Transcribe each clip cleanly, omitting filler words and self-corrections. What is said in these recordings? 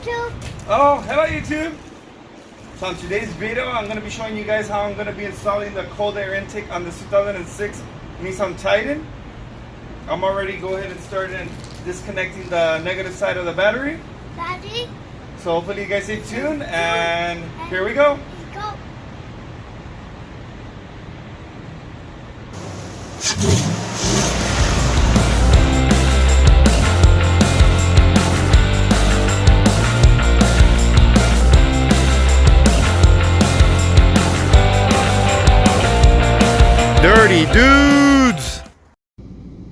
YouTube. Oh, hello YouTube. So in today's video, I'm going to be showing you guys how I'm going to be installing the cold air intake on the 2006 Nissan Titan. I'm already go ahead and start disconnecting the negative side of the battery. Daddy. So hopefully you guys stay tuned, and here we go. Let's go. Drity Dudes!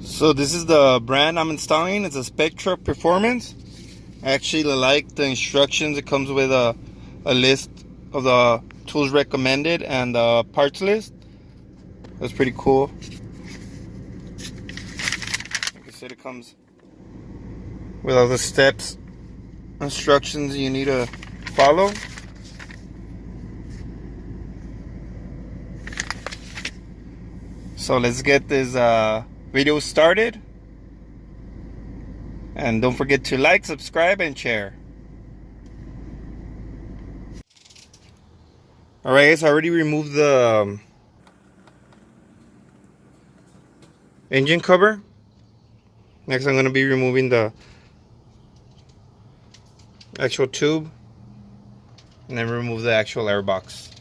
So this is the brand I'm installing. It's a Spectra Performance. I actually like the instructions. It comes with a list of the tools recommended and the parts list. That's pretty cool. Like I said, it comes with all the steps, instructions you need to follow. So let's get this video started, and don't forget to like, subscribe, and share. Alright guys, I already removed the engine cover. Next I'm going to be removing the actual tube, and then remove the actual air box.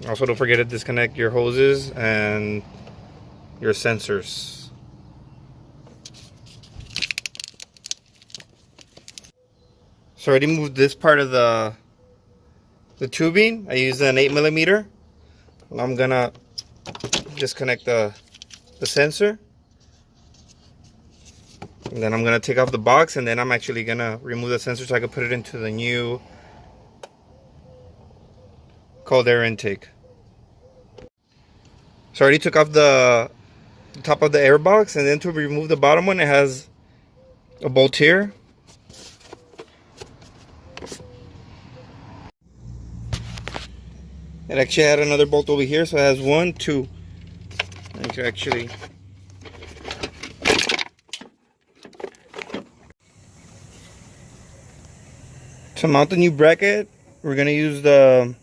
Also, don't forget to disconnect your hoses and your sensors. So I already moved this part of the tubing. I used an 8mm. I'm gonna disconnect the sensor, and then I'm gonna take off the box, and then I'm actually gonna remove the sensor so I can put it into the new cold air intake. So I already took off the top of the air box, and then to remove the bottom one, it has a bolt here. It actually had another bolt over here, so it has 1, 2. I can actually to mount the new bracket, we're gonna use the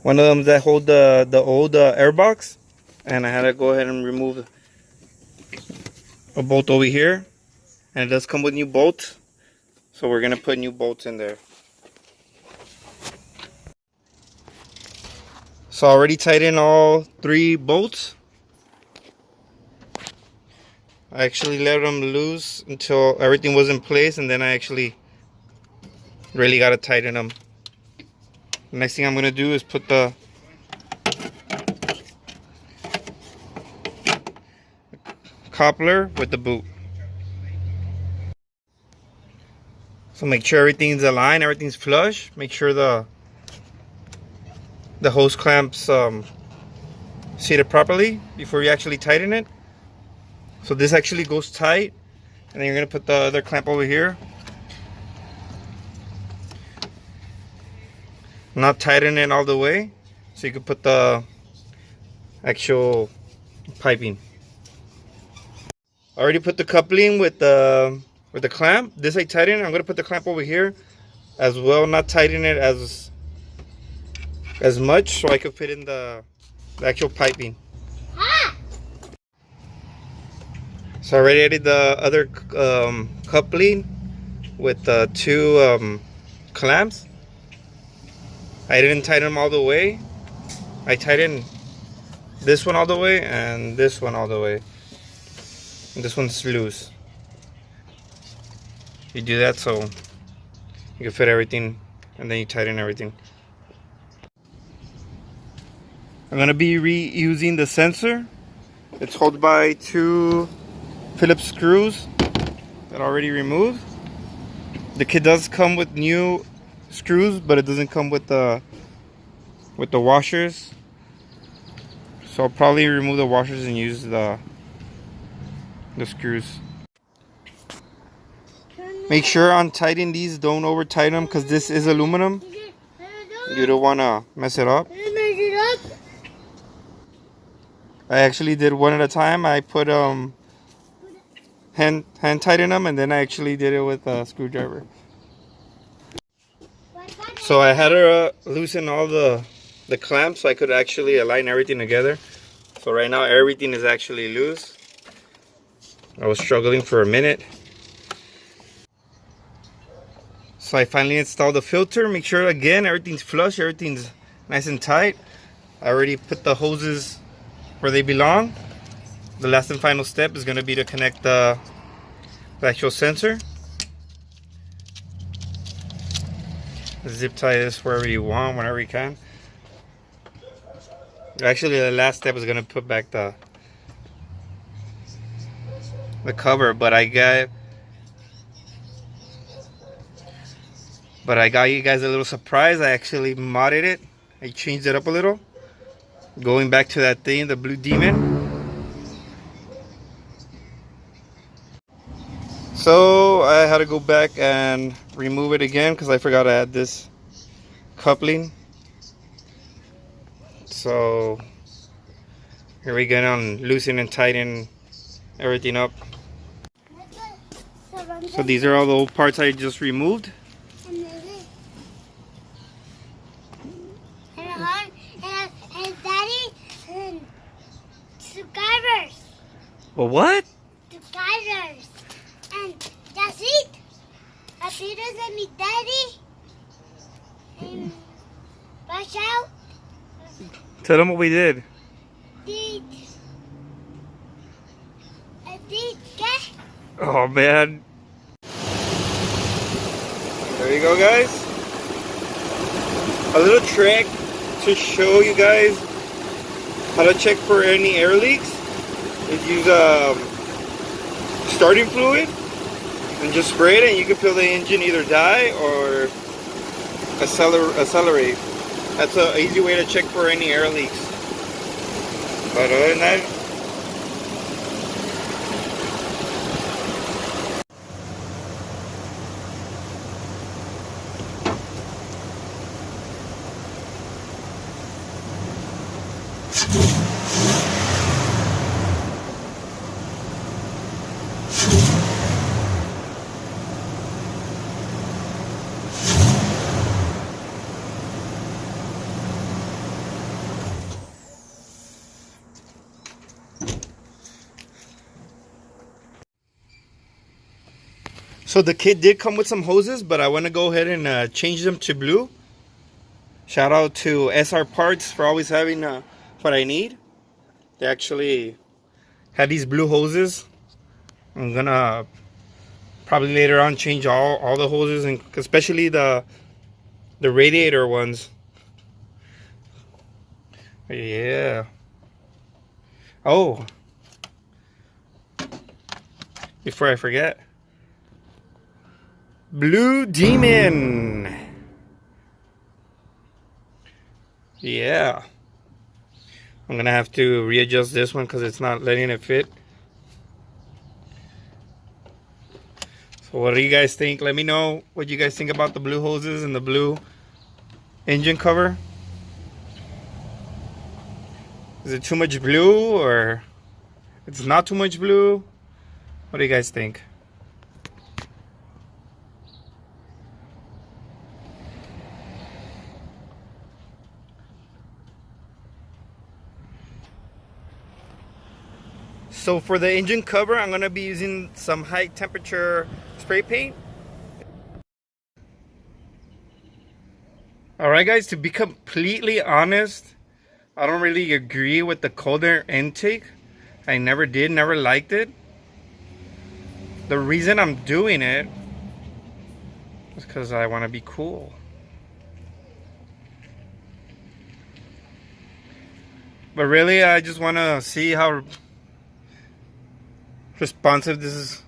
one of them that hold the old air box, and I had to go ahead and remove a bolt over here, and it does come with new bolts, so we're gonna put new bolts in there. So I already tightened all 3 bolts. I actually let them loose until everything was in place, and then I actually really got to tighten them. The next thing I'm going to do is put the coupler with the boot. So make sure everything's aligned, everything's flush. Make sure the hose clamps seated properly before you actually tighten it. So this actually goes tight, and then you're going to put the other clamp over here. Not tighten it all the way, so you can put the actual piping. I already put the coupling with the clamp. This I tighten. I'm gonna put the clamp over here as well, not tighten it as much, so I could fit in the actual piping. So I already added the other coupling with the 2 clamps. I didn't tighten them all the way. I tightened this one all the way and this one all the way. And this one's loose. You do that so you can fit everything, and then you tighten everything. I'm going to be reusing the sensor. It's held by 2 Phillips screws that I already removed. The kit does come with new screws, but it doesn't come with the washers, so I'll probably remove the washers and use the screws. Make sure on tightening these, don't over tighten them, because this is aluminum. You don't want to mess it up. I actually did one at a time. I put hand tighten them, and then I actually did it with a screwdriver. So I had to loosen all the clamps so I could actually align everything together. So right now everything is actually loose. I was struggling for a minute. So I finally installed the filter. Make sure again everything's flush, everything's nice and tight. I already put the hoses where they belong. The last and final step is going to be to connect the actual sensor. Zip tie this wherever you want, whenever you can. Actually, the last step is going to put back the cover, but I got you guys a little surprise. I actually modded it. I changed it up a little. Going back to that thing, the Blue Demon. So I had to go back and remove it again because I forgot to add this coupling. So here we go on loosen and tighten everything up. So these are all the old parts I just removed. Well, what? Subscribers. And that's it. Happy to me, Daddy. And watch out. Tell them what we did. Did. Oh, man. There you go, guys. A little trick to show you guys how to check for any air leaks is use starting fluid and just spray it, and you can feel the engine either die or accelerate. That's an easy way to check for any air leaks. But other than that, so the kit did come with some hoses, but I want to go ahead and change them to blue. Shout out to SR Parts for always having what I need. They actually had these blue hoses. I'm gonna probably later on change all the hoses, and especially the radiator ones. Yeah. Oh, before I forget, Blue Demon. Yeah. I'm gonna have to readjust this one because it's not letting it fit. So what do you guys think? Let me know what you guys think about the blue hoses and the blue engine cover. Is it too much blue, or it's not too much blue? What do you guys think? So for the engine cover, I'm going to be using some high temperature spray paint. Alright guys, to be completely honest, I don't really agree with the cold air intake. I never did, never liked it. The reason I'm doing it is because I want to be cool. But really, I just want to see how responsive this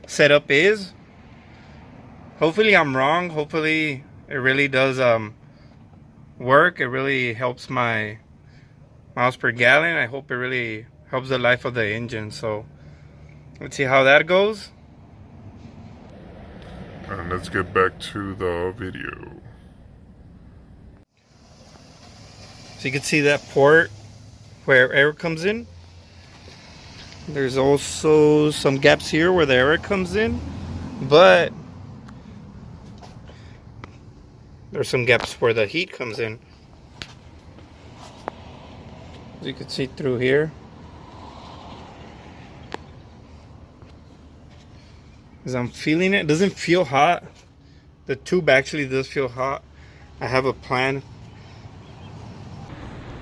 setup is. Hopefully I'm wrong. Hopefully it really does work. It really helps my miles per gallon. I hope it really helps the life of the engine. So let's see how that goes. And let's get back to the video. So you can see that port where air comes in. There's also some gaps here where the air comes in, but There's some gaps where the heat comes in. As you can see through here. As I'm feeling it, it doesn't feel hot. The tube actually does feel hot. I have a plan.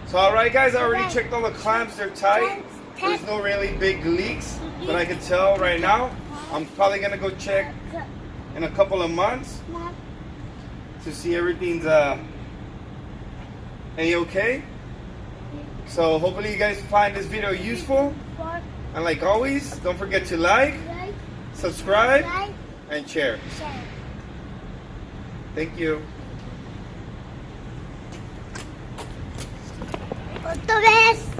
So alright guys, I already checked all the clamps, they're tight. There's no really big leaks that I can tell right now. I'm probably gonna go check in a couple of months to see everything's A-okay. So hopefully you guys find this video useful. And like always, don't forget to like, subscribe, and share. Thank you. Otra vez.